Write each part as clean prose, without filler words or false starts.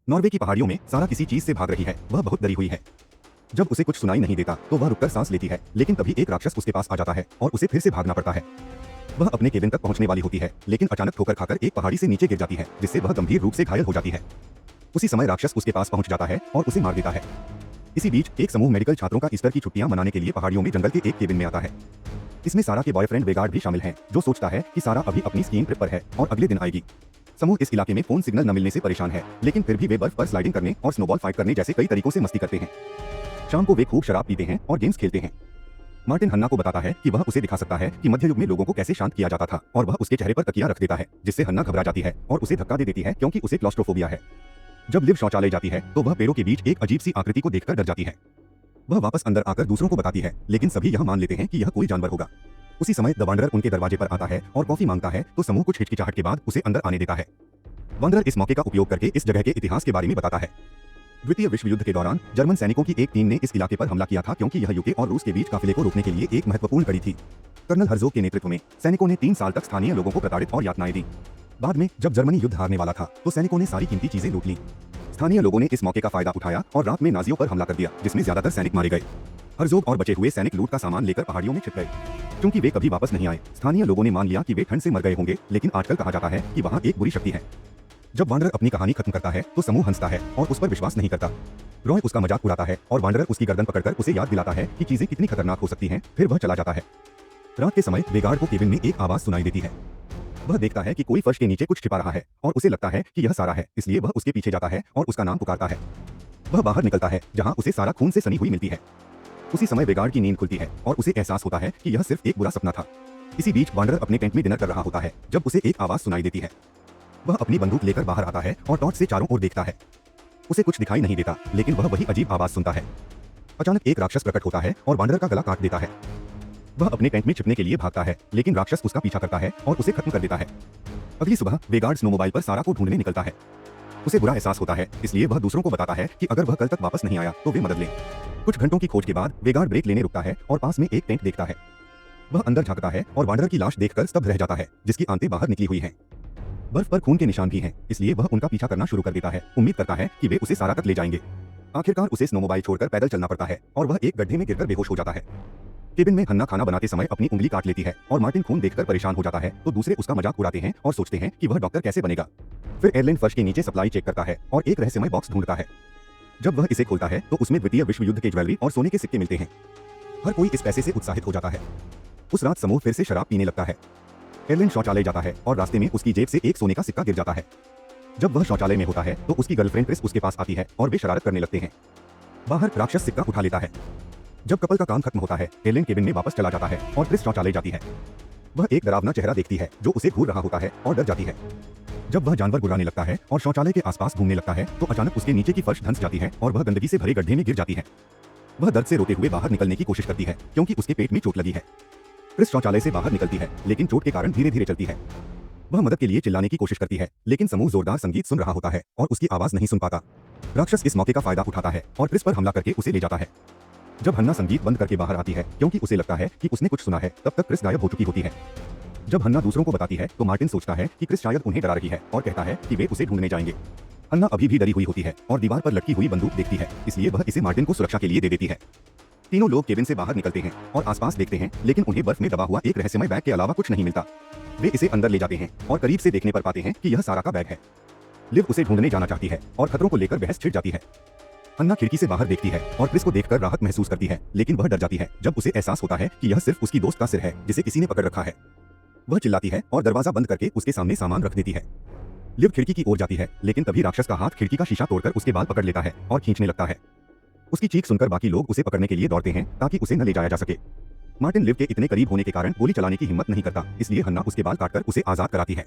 Norway की पहाड़ियों में सारा किसी चीज से भाग रही है। वह बहुत डरी हुई है। जब उसे कुछ सुनाई नहीं देता तो वह रुककर सांस लेती है, लेकिन तभी एक राक्षस उसके पास आ जाता है और उसे फिर से भागना पड़ता है। वह अपने केबिन तक पहुंचने वाली होती है, लेकिन अचानक ठोकर खाकर एक पहाड़ी से नीचे गिर जाती है, जिससे वह गंभीर रूप से घायल हो जाती है। उसी समय राक्षस उसके पास पहुंच जाता है और उसे मार देता है। इसी बीच एक समूह मेडिकल छात्रों का ईस्टर की छुट्टियां मनाने के लिए पहाड़ियों में जंगल के एक केबिन में आता है। इसमें सारा के बॉयफ्रेंड वेगार्ड भी शामिल हैं, जो सोचता है कि सारा अभी अपनी स्कीइंग ट्रिप पर है और अगले दिन आएगी। समूह इस इलाके में फोन सिग्नल न मिलने से परेशान है, लेकिन फिर भी वे बर्फ पर स्लाइडिंग करने और स्नोबॉल फाइट करने जैसे कई तरीकों से मस्ती करते हैं। शाम को वे खूब शराब पीते हैं और गेम्स खेलते हैं। मार्टिन हन्ना को बताता है कि वह उसे दिखा सकता है कि मध्य युग में लोगों को कैसे शांत किया जाता था, और वह उसके चेहरे पर तकिया रख देता है, जिससे हन्ना घबरा जाती है और उसे धक्का दे देती है क्योंकि उसे क्लॉस्ट्रोफोबिया है। जब लिव शौचालय जाती है तो वह पेड़ों के बीच एक अजीब सी आकृति को देखकर डर जाती है। वह वापस अंदर आकर दूसरों को बताती है, लेकिन सभी यह मान लेते हैं कि यह कोई जानवर होगा। उसी समय द वांडरर उनके दरवाजे पर आता है और कॉफी मांगता है, तो समूह कुछ हिचकिचाहट के बाद उसे अंदर आने देता है। वांडरर इस मौके का उपयोग करके इस जगह के इतिहास के बारे में बताता है। द्वितीय विश्व युद्ध के दौरान जर्मन सैनिकों की एक टीम ने इस इलाके पर हमला किया था, क्योंकि यह यूके और रूस के बीच काफिले को रोकने के लिए एक महत्वपूर्ण कड़ी थी। कर्नल हर्जोग के नेतृत्व में सैनिकों ने 3 साल तक स्थानीय लोगों को प्रताड़ित और यातनाएं दी। बाद में जब जर्मनी युद्ध हारने वाला था तो सैनिकों ने सारी कीमती चीजें लूट ली। स्थानीय लोगों ने इस मौके का फायदा उठाया और रात में नाजियों पर हमला कर दिया, जिसमें ज्यादातर सैनिक मारे गए। हर्जोग और बचे हुए सैनिक लूट का सामान लेकर पहाड़ियों में छिप गए। क्योंकि वे कभी वापस नहीं आए, स्थानीय लोगों ने मान लिया कि वे ठंड से मर गए होंगे, लेकिन आजकल कहा जाता है कि वहाँ एक बुरी शक्ति है। जब वांडरर अपनी कहानी खत्म करता है तो समूह हंसता है और उस पर विश्वास नहीं करता। रॉय उसका मजाक उड़ाता है और वांडरर उसकी गर्दन पकड़कर उसे याद दिलाता है कि चीजें कितनी खतरनाक हो सकती हैं, फिर वह चला जाता है। रात के समय वेगार्ड को केबिन में एक आवाज सुनाई देती है। वह देखता है कि कोई फर्श के नीचे कुछ छिपा रहा है और उसे लगता है कि यह सारा है, इसलिए वह उसके पीछे जाता है और उसका नाम पुकारता है। वह बाहर निकलता है, जहां उसे सारा खून से सनी हुई मिलती है। उसी समय वेगार्ड की नींद खुलती है और उसे एहसास होता है कि यह सिर्फ एक बुरा सपना था। इसी बीच वांडरर अपने टेंट में डिनर कर रहा होता है जब उसे एक आवाज सुनाई देती है। वह अपनी बंदूक लेकर बाहर आता है और टॉर्च से चारों ओर देखता है। उसे कुछ दिखाई नहीं देता, लेकिन वह वही अजीब आवाज सुनता है। अचानक एक राक्षस प्रकट होता है और वांडरर का गला काट देता है। वह अपने टेंट में छिपने के लिए भागता है, लेकिन राक्षस उसका पीछा करता है और उसे खत्म कर देता है। अगली सुबह वेगार्ड स्नोमोबाइल पर सारा को ढूंढने निकलता है। उसे बुरा एहसास होता है, इसलिए वह दूसरों को बताता है कि अगर वह कल तक वापस नहीं आया तो वे मदद लें। कुछ घंटों की खोज के बाद वेगार्ड ब्रेक लेने रुकता है और पास में एक टेंट देखता है। वह अंदर झांकता है और वांडरर की लाश देखकर स्तब्ध रह जाता है, जिसकी आंतें बाहर निकली हुई हैं। बर्फ पर खून के निशान भी हैं, इसलिए वह उनका पीछा करना शुरू कर देता है, उम्मीद करता है कि वे उसे सारा तक ले जाएंगे। आखिरकार उसे स्नोमोबाइल छोड़कर पैदल चलना पड़ता है और वह एक गड्ढे में गिरकर बेहोश हो जाता है। केबिन में हन्ना खाना बनाते समय अपनी उंगली काट लेती है और मार्टिन खून देखकर परेशान हो जाता है, तो दूसरे उसका मजाक उड़ाते हैं और सोचते हैं कि वह डॉक्टर कैसे बनेगा। फिर एयरलाइन फर्श के नीचे सप्लाई चेक करता है और एक रहस्यमय बॉक्स ढूंढता है। जब वह इसे खोलता है तो उसमें द्वितीय विश्व युद्ध के ज्वेलरी और सोने के सिक्के मिलते हैं। हर कोई इस पैसे से उत्साहित हो जाता है। उस रात समूह फिर से शराब पीने लगता है। एयरलाइन शौचालय जाता है और रास्ते में उसकी जेब से एक सोने का सिक्का गिर जाता है। जब वह शौचालय में होता है तो उसकी गर्लफ्रेंड क्रिस उसके पास आती है और वे शरारत करने लगते हैं। बाहर राक्षस सिक्का उठा लेता है। जब कपल का काम खत्म होता है, एयरलाइन केबिन में वापस चला जाता है और क्रिस शौचालय जाती है। वह एक डरावना चेहरा देखती है जो उसे घूर रहा होता है और डर जाती है। जब वह जानवर गुर्राने लगता है और शौचालय के आसपास घूमने लगता है तो अचानक उसके नीचे की फर्श धंस जाती है और वह गंदगी से भरे गड्ढे में गिर जाती है। वह दर्द से रोते हुए बाहर निकलने की कोशिश करती है, क्योंकि उसके पेट में चोट लगी है। क्रिस शौचालय से बाहर निकलती है, लेकिन चोट के कारण धीरे धीरे चलती है। वह मदद के लिए चिल्लाने की कोशिश करती है, लेकिन समूह जोरदार संगीत सुन रहा होता है और उसकी आवाज नहीं सुन पाता। राक्षस इस मौके का फायदा उठाता है और क्रिस पर हमला करके उसे ले जाता है। जब हन्ना संगीत बंद करके बाहर आती है, क्योंकि उसे लगता है कि उसने कुछ सुना है, तब तक क्रिस गायब हो चुकी होती है। जब हन्ना दूसरों को बताती है तो मार्टिन सोचता है कि क्रिस शायद उन्हें डरा रही है और कहता है कि वे उसे ढूंढने जाएंगे। हन्ना अभी भी डरी हुई होती है और दीवार पर लटकी हुई बंदूक देखती है, इसलिए वह इसे मार्टिन को सुरक्षा के लिए दे देती है। तीनों लोग केबिन से बाहर निकलते हैं और आसपास देखते हैं, लेकिन उन्हें बर्फ में दबा हुआ एक रहस्यमय बैग के अलावा कुछ नहीं मिलता। वे इसे अंदर ले जाते हैं और करीब से देखने पर पाते हैं कि यह सारा का बैग है। लिव उसे ढूंढने जाना चाहती है और खतरों को लेकर बहस छिड़ जाती है। हन्ना खिड़की से बाहर देखती है और क्रिस को देखकर राहत महसूस करती है, लेकिन वह डर जाती है जब उसे एहसास होता है कि यह सिर्फ उसकी दोस्त का सिर है जिसे किसी ने पकड़ रखा है। वह चिल्लाती है और दरवाजा बंद करके उसके सामने सामान रख देती है। लिव खिड़की की ओर जाती है, लेकिन तभी राक्षस का हाथ खिड़की का शीशा तोड़कर उसके बाल पकड़ लेता है और खींचने लगता है। उसकी चीख सुनकर बाकी लोग उसे पकड़ने के लिए दौड़ते हैं ताकि उसे न ले जाया जा सके। मार्टिन लिव के इतने करीब होने के कारण गोली चलाने की हिम्मत नहीं करता, इसलिए हन्ना उसके बाल काटकर उसे आजाद कराती है।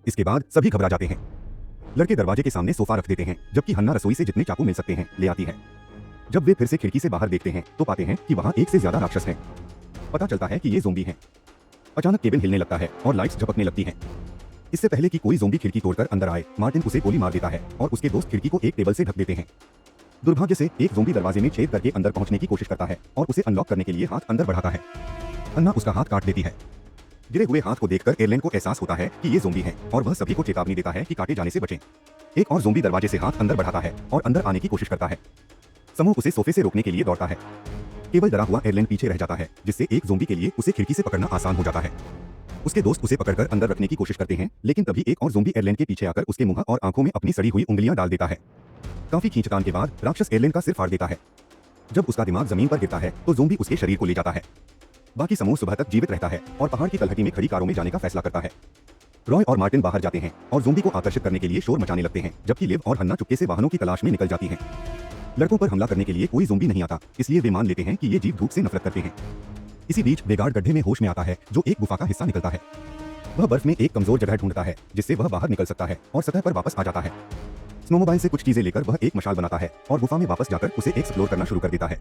इसके बाद सभी घबरा जाते हैं। लड़के दरवाजे के सामने सोफा रख देते हैं, जबकि हन्ना रसोई से जितने चाकू मिल सकते हैं ले आती है। जब वे फिर से खिड़की से बाहर देखते हैं तो पाते हैं कि वहां एक से ज्यादा राक्षस हैं। पता चलता है कि ये ज़ोंबी हैं। अचानक केबिन हिलने लगता है और लाइट्स झपकने लगती हैं। इससे पहले कि कोई ज़ोंबी खिड़की तोड़कर अंदर आए, मार्टिन उसे गोली मार देता है और उसके दोस्त खिड़की को एक टेबल से ढक देते हैं। दुर्भाग्य से एक ज़ोंबी दरवाजे में छेद करके अंदर पहुंचने की कोशिश करता है और उसे अनलॉक करने के लिए हाथ अंदर बढ़ाता है। हन्ना उसका हाथ काट देती है। गिरे हुए हाथ को देखकर एयरलैन को एहसास होता है कि ये ज़ोंबी है और वह सभी को चेतावनी देता है कि काटे जाने से बचें। एक और ज़ोंबी दरवाजे से हाथ अंदर बढ़ाता है और अंदर आने की कोशिश करता है। समूह उसे सोफे से रोकने के लिए दौड़ता है। केवल डरा हुआ एयरलैन पीछे रह जाता है, जिससे एक ज़ोंबी के लिए उसे खिड़की से पकड़ना आसान हो जाता है। उसके दोस्त उसे पकड़कर अंदर रखने की कोशिश करते हैं, लेकिन तभी एक और ज़ोंबी एयरलैन के पीछे आकर उसके मुंह और आंखों में अपनी सड़ी हुई उंगलियां डाल देता है। काफी खींचतान के बाद राक्षस एयरलैन का सिर फाड़ देता है। जब उसका दिमाग जमीन पर गिरता है तो ज़ोंबी उसके शरीर को ले जाता है। बाकी समूह सुबह तक जीवित रहता है और पहाड़ की तलहटी में खड़ी कारों में जाने का फैसला करता है। रॉय और मार्टिन बाहर जाते हैं और ज़ोंबी को आकर्षित करने के लिए शोर मचाने लगते हैं, जबकि लिव और हन्ना चुपके से वाहनों की तलाश में निकल जाती हैं। लड़कों पर हमला करने के लिए कोई ज़ोंबी नहीं आता, इसलिए वे मान लेते हैं कि ये जीव धूप से नफरत करते हैं। इसी बीच वेगार्ड गड्ढे में होश में आता है, जो एक गुफा का हिस्सा निकलता है। वह बर्फ में एक कमजोर जगह ढूंढता है, जिससे वह बाहर निकल सकता है और सतह पर वापस आ जाता है। स्नोमोबाइल से कुछ चीजें लेकर वह एक मशाल बनाता है और गुफा में वापस जाकर उसे एक्सप्लोर करना शुरू कर देता है।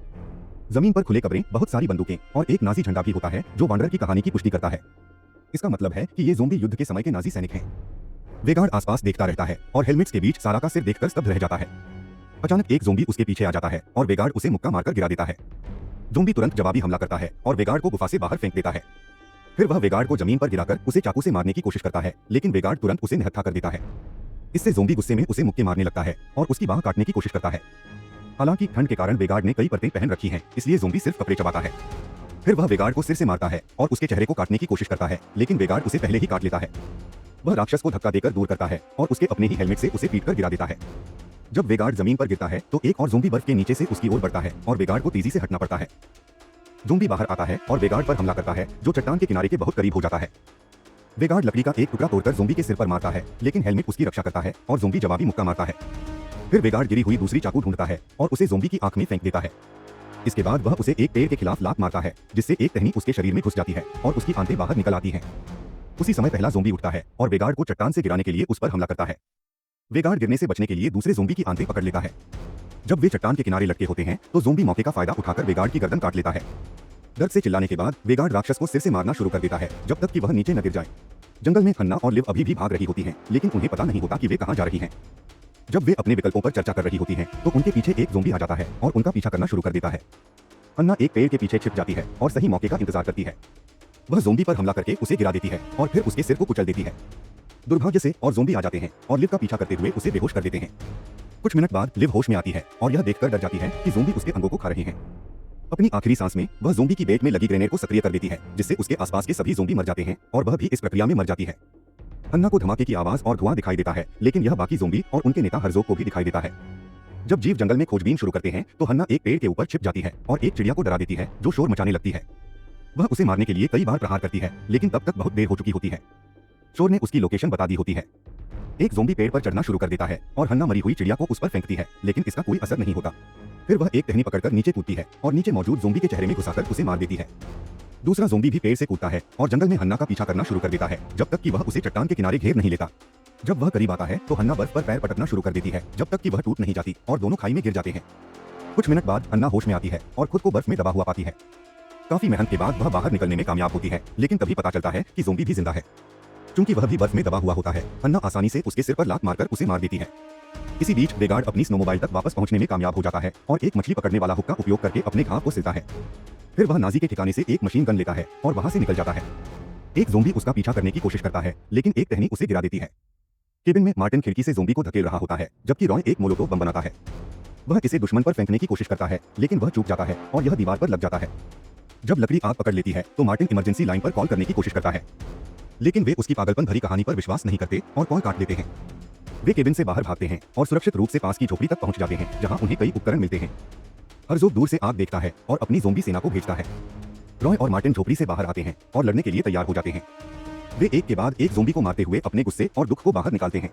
जमीन पर खुले कब्रें, बहुत सारी बंदूकें और एक नाजी झंडा भी होता है, जो वांडर की कहानी की पुष्टि करता है। इसका मतलब है कि ये ज़ोंबी युद्ध के समय के नाजी सैनिक हैं। वेगार्ड आसपास देखता रहता है और हेलमेट्स के बीच सारा का सिर देखकर स्तब्ध रह जाता है। अचानक एक ज़ोंबी उसके पीछे आ जाता है और वेगार्ड उसे मुक्का मारकर गिरा देता है। ज़ोंबी तुरंत जवाबी हमला करता है और वेगार्ड को गुफा से बाहर फेंक देता है। फिर वह वेगार्ड को जमीन पर गिराकर उसे चाकू से मारने की कोशिश करता है, लेकिन वेगार्ड तुरंत उसे निहत्था कर देता है। इससे ज़ोंबी गुस्से में उसे मुक्के मारने लगता है और उसकी बाह काटने की कोशिश करता है। हालांकि ठंड के कारण वेगार्ड ने कई परतें पहन रखी हैं, इसलिए ज़ोंबी सिर्फ कपड़े चबाता है। फिर वह वेगार्ड को सिर से मारता है और उसके चेहरे को काटने की कोशिश करता है, लेकिन वेगार्ड उसे पहले ही काट लेता है। वह राक्षस को धक्का देकर दूर करता है और उसके अपने ही हेलमेट से उसे पीटकर गिरा देता है। जब वेगार्ड जमीन पर गिरता है तो एक और ज़ोंबी बर्फ के नीचे से उसकी ओर बढ़ता है और वेगार्ड को तेजी से हटना पड़ता है। ज़ोंबी बाहर आता है और वेगार्ड पर हमला करता है, जो चट्टान के किनारे के बहुत करीब हो जाता है। वेगार्ड लकड़ी का एक टुकड़ा तोड़कर ज़ोंबी के सिर पर मारता है, लेकिन हेलमेट उसकी रक्षा करता है और ज़ोंबी जवाबी मुक्का मारता है। फिर वेगार्ड गिरी हुई दूसरी चाकू ढूंढता है और उसे ज़ोंबी की आंख में फेंक देता है। इसके बाद वह उसे एक पेड़ के खिलाफ लात मारता है, जिससे एक टहनी उसके शरीर में घुस जाती है और उसकी आंतें बाहर निकल आती हैं। उसी समय पहला ज़ोंबी उठता है और वेगार्ड को चट्टान से गिराने के लिए उस पर हमला करता है। वेगार्ड गिरने से बचने के लिए दूसरे ज़ोंबी की आंतें पकड़ लेता है। जब वे चट्टान के किनारे लटके होते हैं तो ज़ोंबी मौके का फायदा उठाकर वेगार्ड की गर्दन काट लेता है। दर्द से चिल्लाने के बाद वेगार्ड राक्षस को सिर से मारना शुरू कर देता है, जब तक कि वह नीचे न गिर जाए। जंगल में हन्ना और लिव अभी भी भाग रही होती हैं, लेकिन उन्हें पता नहीं होता कि वे कहां जा रही हैं। जब वे अपने विकल्पों पर चर्चा कर रही होती हैं, तो उनके पीछे एक ज़ोंबी आ जाता है और उनका पीछा करना शुरू कर देता है। हन्ना एक पेड़ के पीछे छिप जाती है और सही मौके का इंतजार करती है। वह ज़ोंबी पर हमला करके उसे गिरा देती है और फिर उसके सिर को कुचल देती है। दुर्भाग्य से और ज़ोंबी आ जाते हैं और लिव का पीछा करते हुए उसे बेहोश कर देते हैं। कुछ मिनट बाद लिव होश में आती है और यह देखकर डर जाती है कि ज़ोंबी उसके अंगों को खा रहे हैं। अपनी आखिरी सांस में वह ज़ोंबी की बेल्ट में लगी ग्रेनेड को सक्रिय कर देती है, जिससे उसके आसपास के सभी ज़ोंबी मर जाते हैं और वह भी इस प्रक्रिया में मर जाती है। हन्ना को धमाके की आवाज और धुआं दिखाई देता है, लेकिन यह बाकी ज़ोंबी और उनके नेता हर्ज़ोग को भी दिखाई देता है। जब जीव जंगल में खोजबीन शुरू करते हैं तो हन्ना एक पेड़ के ऊपर छिप जाती है और एक चिड़िया को डरा देती है, जो शोर मचाने लगती है। वह उसे मारने के लिए कई बार प्रहार करती है, लेकिन तब तक बहुत देर हो चुकी होती है। शोर ने उसकी लोकेशन बता दी होती है। एक ज़ोंबी पेड़ पर चढ़ना शुरू कर देता है और हन्ना मरी हुई चिड़िया को उस पर फेंकती है, लेकिन इसका कोई असर नहीं होता। फिर वह एक टहनी पकड़कर नीचे कूदती है और नीचे मौजूद ज़ोंबी के चेहरे में घुसाकर उसे मार देती है। दूसरा ज़ोंबी भी पेड़ से कूदता है और जंगल में हन्ना का पीछा करना शुरू कर देता है, जब तक कि वह उसे चट्टान के किनारे घेर नहीं लेता। जब वह करीब आता है तो हन्ना बर्फ पर पैर पटकना शुरू कर देती है, जब तक कि वह टूट नहीं जाती और दोनों खाई में गिर जाते हैं। कुछ मिनट बाद हन्ना होश में आती है और खुद को बर्फ में दबा हुआ पाती है। काफी मेहनत के बाद वह बाहर निकलने में कामयाब होती है, लेकिन तभी पता चलता है कि ज़ोंबी भी जिंदा है। चूंकि वह भी बर्फ में दबा हुआ होता है, हन्ना आसानी से उसके सिर पर लात मारकर उसे मार देती है। इसी बीच वेगार्ड अपनी स्नोमोबाइल तक वापस पहुंचने में कामयाब हो जाता है और एक मछली पकड़ने वाला हुक का उपयोग करके अपने घाव को सिलता है। फिर वह नाजी के ठिकाने से एक मशीन गन लेता है और वहां से निकल जाता है। एक ज़ोंबी उसका पीछा करने की कोशिश करता है, लेकिन एक टहनी उसे गिरा देती है। केबिन में मार्टिन खिड़की से ज़ोंबी को धकेल रहा होता है, जबकि रॉय एक मोलोटोव बम बनाता है। वह इसे दुश्मन पर फेंकने की कोशिश करता है, लेकिन वह चूक जाता है और यह दीवार पर लग जाता है। जब लकड़ी आग पकड़ लेती है तो मार्टिन इमरजेंसी लाइन पर कॉल करने की कोशिश करता है, लेकिन वे उसकी पागलपन भरी कहानी पर विश्वास नहीं करते और कॉल काट देते हैं। वे केबिन से बाहर भागते हैं और सुरक्षित रूप से पास की झोपड़ी तक पहुंच जाते हैं, जहां उन्हें कई उपकरण मिलते हैं। हर्ज़ोग दूर से आग देखता है और अपनी ज़ोंबी सेना को भेजता है। रॉय और मार्टिन झोपड़ी से बाहर आते हैं और लड़ने के लिए तैयार हो जाते हैं। वे एक के बाद एक ज़ोंबी को मारते हुए अपने गुस्से और दुख को बाहर निकालते हैं।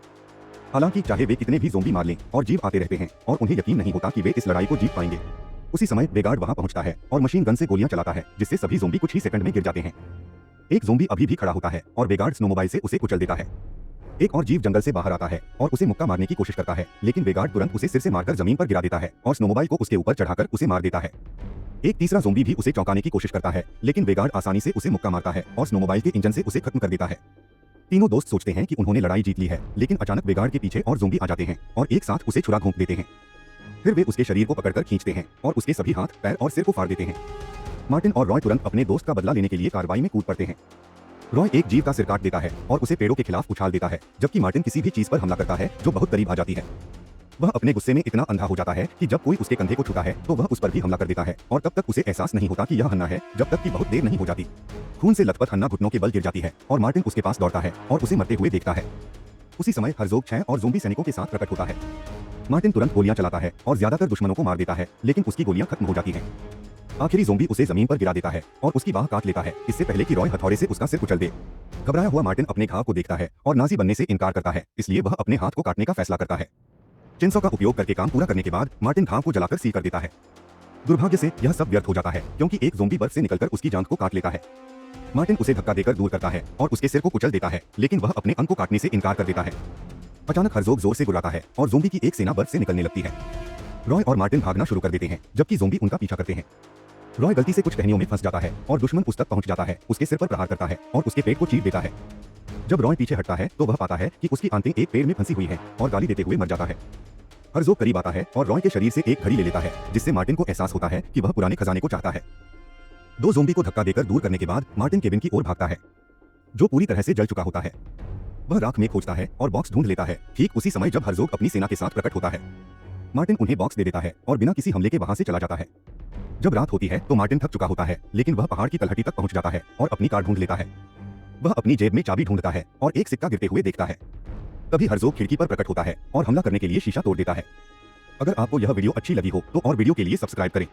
हालांकि चाहे वे कितने भी ज़ोंबी मार लें और जीव आते रहते हैं और उन्हें यकीन नहीं होता कि वे इस लड़ाई को जीत पाएंगे। उसी समय वेगार्ड वहां पहुंचता है और मशीन गन से गोलियां चलाता है, जिससे सभी ज़ोंबी कुछ ही सेकंड में गिर जाते हैं। एक ज़ोंबी अभी भी खड़ा होता है और वेगार्ड स्नोमोबाइल से उसे कुचल देता है। एक और जीव जंगल से बाहर आता है और उसे मुक्का मारने की कोशिश करता है, लेकिन वेगार्ड तुरंत उसे सिर से मारकर जमीन पर गिरा देता है और स्नोमोबाइल को उसके ऊपर चढ़ाकर उसे मार देता है। एक तीसरा ज़ोंबी भी उसे चौंकाने की कोशिश करता है, लेकिन वेगार्ड आसानी से उसे मुक्का मारता है और स्नोमोबाइल के इंजन से उसे खत्म कर देता है। तीनों दोस्त सोचते हैं कि उन्होंने लड़ाई जीत ली है, लेकिन अचानक वेगार्ड के पीछे और ज़ोंबी आ जाते हैं और एक साथ उसे छुरा घोंप देते हैं। फिर वे उसके शरीर को पकड़कर खींचते हैं और उसके सभी हाथ, पैर और सिर को फाड़ देते हैं। मार्टिन और रॉय तुरंत अपने दोस्त का बदला लेने के लिए कार्रवाई में कूद पड़ते हैं। रॉय एक जीव का सिर काट देता है और उसे पेड़ों के खिलाफ उछाल देता है, जबकि मार्टिन किसी भी चीज पर हमला करता है जो बहुत करीब आ जाती है। वह अपने गुस्से में इतना अंधा हो जाता है कि जब कोई उसके कंधे को छूता है तो वह उस पर भी हमला कर देता है और तब तक उसे एहसास नहीं होता कि यह हन्ना है, जब तक कि बहुत देर नहीं हो जाती। खून से लथपथ हन्ना घुटनों के बल गिर जाती है और मार्टिन उसके पास दौड़ता है और उसे मरते हुए देखता है। उसी समय हर्ज़ोग 6 और ज़ोंबी सैनिकों के साथ प्रकट होता है। मार्टिन तुरंत गोलियां चलाता है और ज्यादातर दुश्मनों को मार देता है, लेकिन उसकी गोलियां खत्म हो जाती हैं। आखिरी ज़ोंबी उसे जमीन पर गिरा देता है और उसकी बाह काट लेता है, इससे पहले कि रॉय हथौड़े से उसका सिर कुचल दे। घबराया हुआ मार्टिन अपने घाव को देखता है और नाज़ी बनने से इनकार करता है, इसलिए वह अपने हाथ को काटने का फैसला करता है। चेनसॉ का उपयोग करके काम पूरा करने के बाद मार्टिन घाव को जलाकर सील कर देता है। दुर्भाग्य से यह सब व्यर्थ हो जाता है, क्योंकि एक ज़ोंबी बर्फ से निकलकर उसकी जांघ को काट लेता है। मार्टिन उसे धक्का देकर दूर करता है और उसके सिर को कुचल देता है, लेकिन वह अपने अंग को काटने से इनकार कर देता है। अचानक हर्ज़ोग जोर से गुर्राता है और ज़ोंबी की एक सेना बर्फ से निकलने लगती है। रॉय और मार्टिन भागना शुरू कर देते हैं, जबकि ज़ोंबी उनका पीछा करते हैं। रॉय गलती से कुछ टहनियों में फंस जाता है और दुश्मन उस तक पहुंच जाता है, उसके सिर पर प्रहार करता है और उसके पेट को चीर देता है। जब रॉय पीछे हटता है तो वह पाता है कि उसकी आंतें एक पेड़ में फंसी हुई हैं और गाली देते हुए मर जाता है। हर्ज़ोग करीब आता है और रॉय के शरीर से एक घड़ी ले लेता है, जिससे मार्टिन को एहसास होता है कि वह पुराने खजाने को चाहता है। दो ज़ोंबी को धक्का देकर दूर करने के बाद मार्टिन केबिन की ओर भागता है, जो पूरी तरह से जल चुका होता है। वह राख में खोजता है और बॉक्स ढूंढ लेता है, ठीक उसी समय जब हर्ज़ोग अपनी सेना के साथ प्रकट होता है। मार्टिन उन्हें बॉक्स दे देता है और बिना किसी हमले के वहां से चला जाता है। जब रात होती है तो मार्टिन थक चुका होता है, लेकिन वह पहाड़ की तलहटी तक पहुंच जाता है और अपनी कार ढूंढ लेता है। वह अपनी जेब में चाबी ढूंढता है और एक सिक्का गिरते हुए देखता है। तभी हर्ज़ोग खिड़की पर प्रकट होता है और हमला करने के लिए शीशा तोड़ देता है। अगर आपको यह वीडियो अच्छी लगी हो तो और वीडियो के लिए सब्सक्राइब करें।